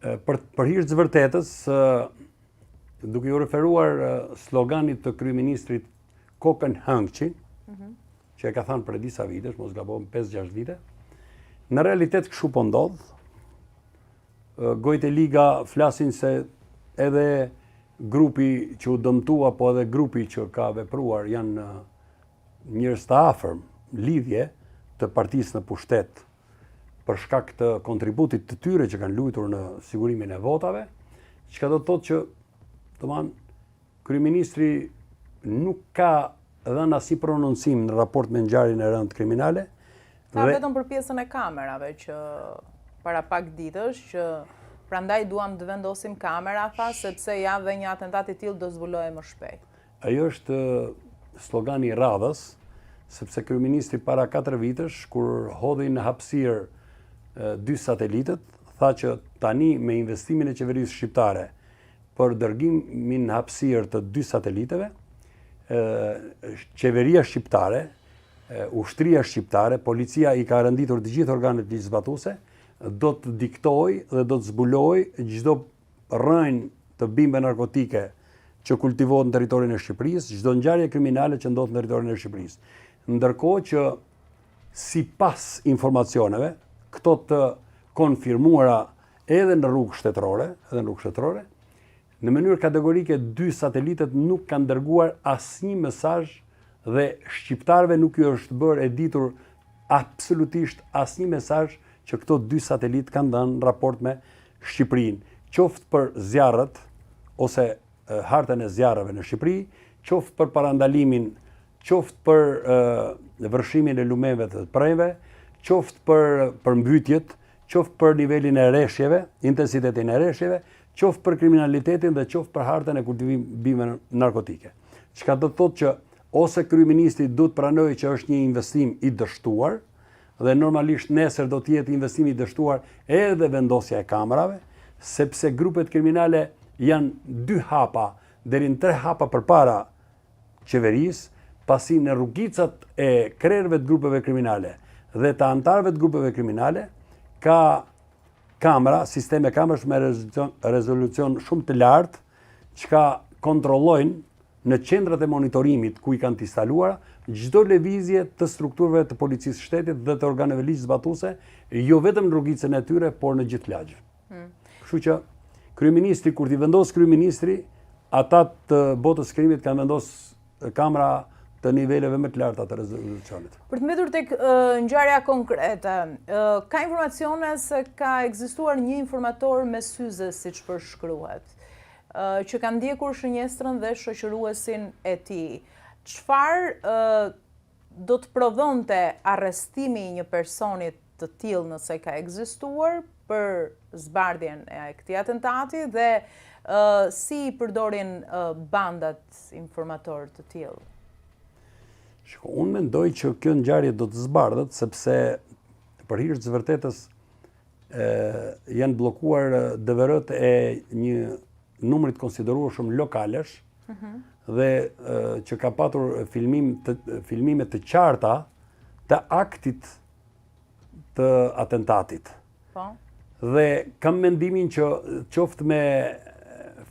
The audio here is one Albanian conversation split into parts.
Për hir të vërtetës, duke ju referuar sloganit të kryeministrit Kokën Hëngçi, që e ka thënë për disa vitesh, mos gabojmë 5-6 vite, në realitet kështu po ndodh. Gojët e liga flasin se edhe grupi që u dëmtua, po edhe grupi që ka vepruar janë njerëz të afërm, lidhje të partisë në pushtet për shkak të kontributit të tyre që kanë luajtur në sigurimin e votave, çka do të thotë që kryeministri nuk ka dhënë asnjë prononcim në raport me ngjarjen e rëndë kriminale. Tha vetëm për pjesën e kamerave që para pak ditësh që prandaj duam të vendosim kamera, tha, sepse ja dhe një atentat i tillë do zbulohet më shpejt. Ajo është slogani i radhës, sepse kryeministri para 4 vitesh, kur hodhi në hapësirë 2 satelitët, tha që tani me investimin e qeverisë shqiptare për dërgimin në hapësirë të 2 sateliteve, qeveria shqiptare, ushtria shqiptare, policia i ka renditur të gjithë organet ligjzbatuese, do të diktoj dhe do të zbuloj çdo rrënjë të bimbe narkotike që kultivohet në territorin e Shqipërisë, çdo ngjarje kriminale që ndodh në territorin e Shqipërisë. Ndërkohë që sipas informacioneve, këto të konfirmuara edhe në rrugë shtetërore, në mënyrë kategorike 2 satelitët nuk kanë dërguar asnjë mesazh dhe shqiptarëve nuk ju është bërë e ditur absolutisht asnjë mesazh që këto 2 satelitë kanë dhënë raport me Shqipërinë, qoftë për zjarret ose hartën e zjarreve në Shqipëri, qoftë për parandalimin, qoftë për vërshimin e lumeve të prejve, qoftë për mbytyjet, qoftë për nivelin e rreshjeve, intensitetin e rreshjeve, qoftë për kriminalitetin dhe qoftë për hartën e kultivimeve narkotike. Çka do të thotë që ose kryeministri duhet pranojë që është një investim i dështuar, dhe normalisht nesër do të jetë investimi i dështuar edhe vendosja e kamerave, sepse grupet kriminale janë 2 hapa deri në 3 hapa përpara qeverisë, pasi në rrugicat e krerëve të grupeve kriminale dhe të antarëve të grupeve kriminale ka kamera, sisteme kamerash me rezolucion shumë të lartë, që kontrollojnë në qendrat e monitorimit ku i kanë të instaluara çdo lëvizje të strukturave të policisë shtetit dhe të organeve ligjzbatuese, jo vetëm në rrugicën e tyre, por në gjithë lagje. Kështu që kryeministri, kur t'i vendos kryeministri, ata të botës krimit kanë vendosur kamera të niveleve më të larta të rezolucionit. Për të mbetur tek ngjarja konkrete, ka informacione se ka ekzistuar një informator me syze, siç përshkruhet, që ka ndjekur shënjestrën dhe shoqëruesin e tij. Çfarë do të prodhonte arrestimi i një personi të tillë nëse ka ekzistuar për zbardhjen e këtij atentati dhe si i përdorin bandat informator të tillë? Unë mendoj që kjo ngjarje do të zbardhet, sepse për hir të vërtetës janë bllokuar DVR-t e një numrit konsideruar shumë lokalesh, dhe që ka patur filmime të qarta të aktit të atentatit. Dhe kam mendimin që qoftë me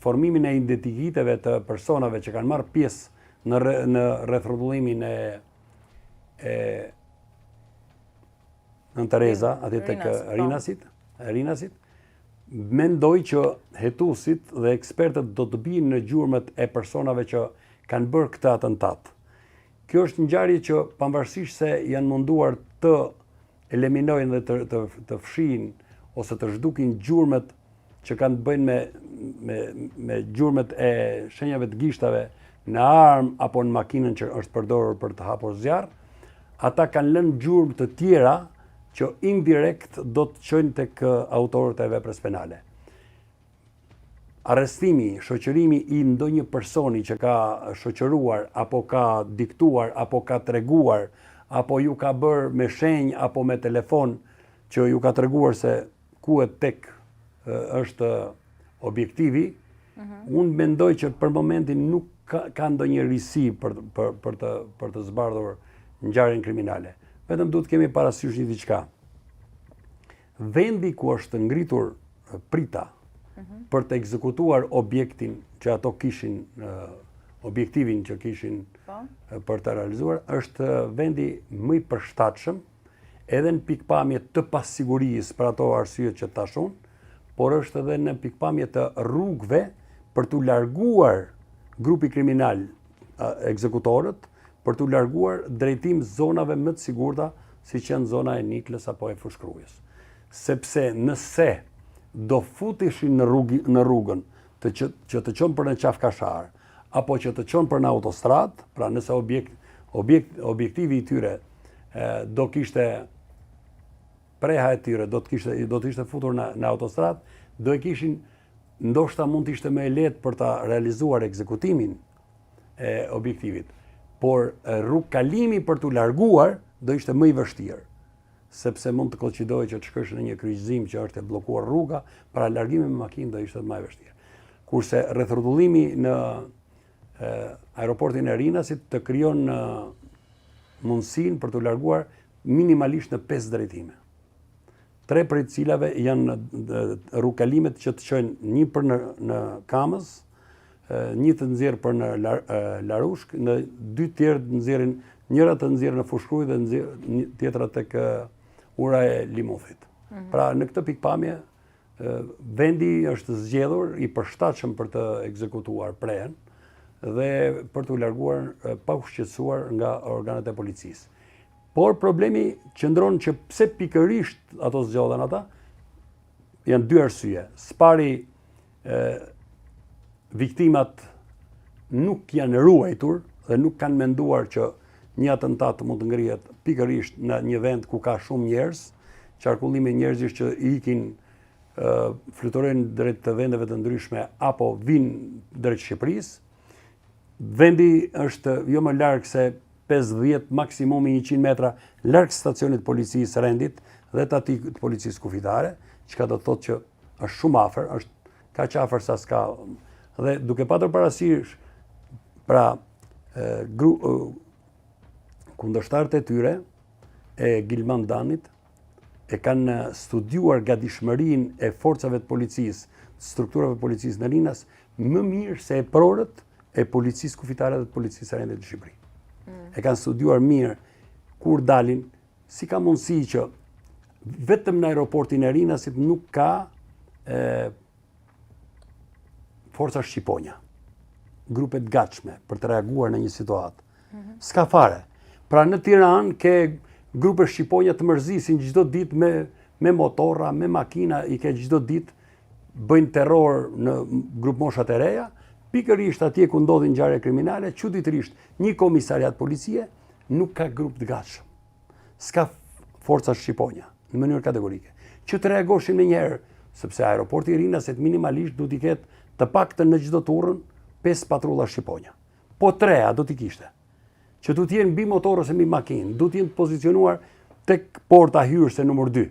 formimin e identiteteve të personave që kanë marrë pjesë në rrethrodullimin e Nën Tereza, aty tek Rinasit, mendoj që hetuesit dhe ekspertët do të bijnë në gjurmët e personave që kanë bërë këtë atentat. Kjo është një ngjarje që pavarësisht se janë munduar të eliminojnë dhe të fshihin ose të zhdukin gjurmët që kanë të bëjnë me gjurmët e shenjave të gishtave në armë apo në makinën që është përdorur për të hapur zjarr, ata kanë lënë gjurmë të tjera që indirekt do të çojnë tek autorët e veprës penale. Arrestimi, shoqërimi i ndonjë personi që ka shoqëruar, apo ka diktuar, apo ka treguar, apo ju ka bërë me shenjë apo me telefon që ju ka treguar se ku e tek është objektivi, unë mendoj që për momentin nuk ka ndonjë risi për të zbardhur ngjarjen kriminale. Vetëm duhet kemi parasysh një diçka. Vendi ku është ngritur prita, për të ekzekutuar objektin që ato kishin, objektivin që kishin për të realizuar, është vendi më i përshtatshëm edhe në pikpamje të pasigurisë për ato arsyet që tashun, por është edhe në pikpamje të rrugëve për të larguar grupi kriminal, ekzekutorët, për të larguar drejtim zonave më të sigurta, si që në zona e Niklës apo e Fushkrujës. Sepse nëse do futeshin në rrugën që të qonë për në qafkashar, apo që të qonë për në autostrat, pra nëse objektivi i tyre do kishte preha e tyre, do të ishte futur në autostrat, do e kishin, ndoshta mund të ishte me lehtë për ta realizuar ekzekutimin e objektivit, por rrugkalimi për t'u larguar do ishte më i vështirë, sepse mund të koincidoj që të shkosh në një kryqëzim që është e bllokuar rruga, pra largimi me makinë do ishte më i vështirë. Kurse rrethrotullimi në aeroportin e Rinasit të krijon mundësinë për t'u larguar minimalisht në 5 drejtime. 3 prej cilave janë rrugkalimet që të çojnë një për në Kamës, një të nxjerr për në Larushk, në 2 tjerë të nxjerrin, njëra të nxjerr në Fushkruj dhe tjetra tek ura e Limuthit. Pra në këtë pikpamje vendi është zgjedhur i përshtatshëm për të ekzekutuar prehen dhe për t'u larguar pa u shqetësuar nga organet e policisë. Por problemi qëndron që pse pikërisht ato zgjodhen ata, janë 2 arsye. Spari, viktimat nuk janë ruajtur dhe nuk kanë menduar që një atentat mund të ngrihet pikërisht në një vend ku ka shumë njerëz, qarkullimi njerëzish që ikin, fluturojnë drejt të vendeve të ndryshme apo vinë drejt Shqipërisë. Vendi është jo më larg se 50, maksimumi 100 metra larg stacionit policisë Rendit dhe të atij të policisë kufitare, çka do të thotë që është shumë afër, është kaq afër sa s'ka. Dhe duke patur parasysh pra kundërshtarët e tyre e Gilman Danit e kanë studiuar gatishmërinë e forcave të policisë, strukturave të policisë në Rinas më mirë se e prorët e policisë kufitare dhe të policisë së Rendit në Shqipëri. E kanë studiuar mirë kur dalin, si ka mundësi që vetëm në aeroportin e Rinasit nuk ka forca shqiponja, grupe të gatshme për të reaguar në një situatë. S'ka fare. Pra në Tiranë ke grupe shqiponja të mërzisin çdo ditë me motorra, me makina, i ke çdo ditë, bëjnë terror në grup moshat e reja, pikërisht atje ku ndodhin ngjarje kriminale, çuditërisht një komisariat policie nuk ka grup të gatshëm. S'ka forca shqiponja në mënyrë kategorike. Që të reagoshin me njerë, sepse aeroporti i Rinasit minimalisht du t'i ketë të paktën në çdo turrën 5 patrulla shqiponja. Po 3 do t'i kishte. Që du t'jenë mbi motor ose mbi makinë, du t'jenë pozicionuar tek porta hyrëse numër 2.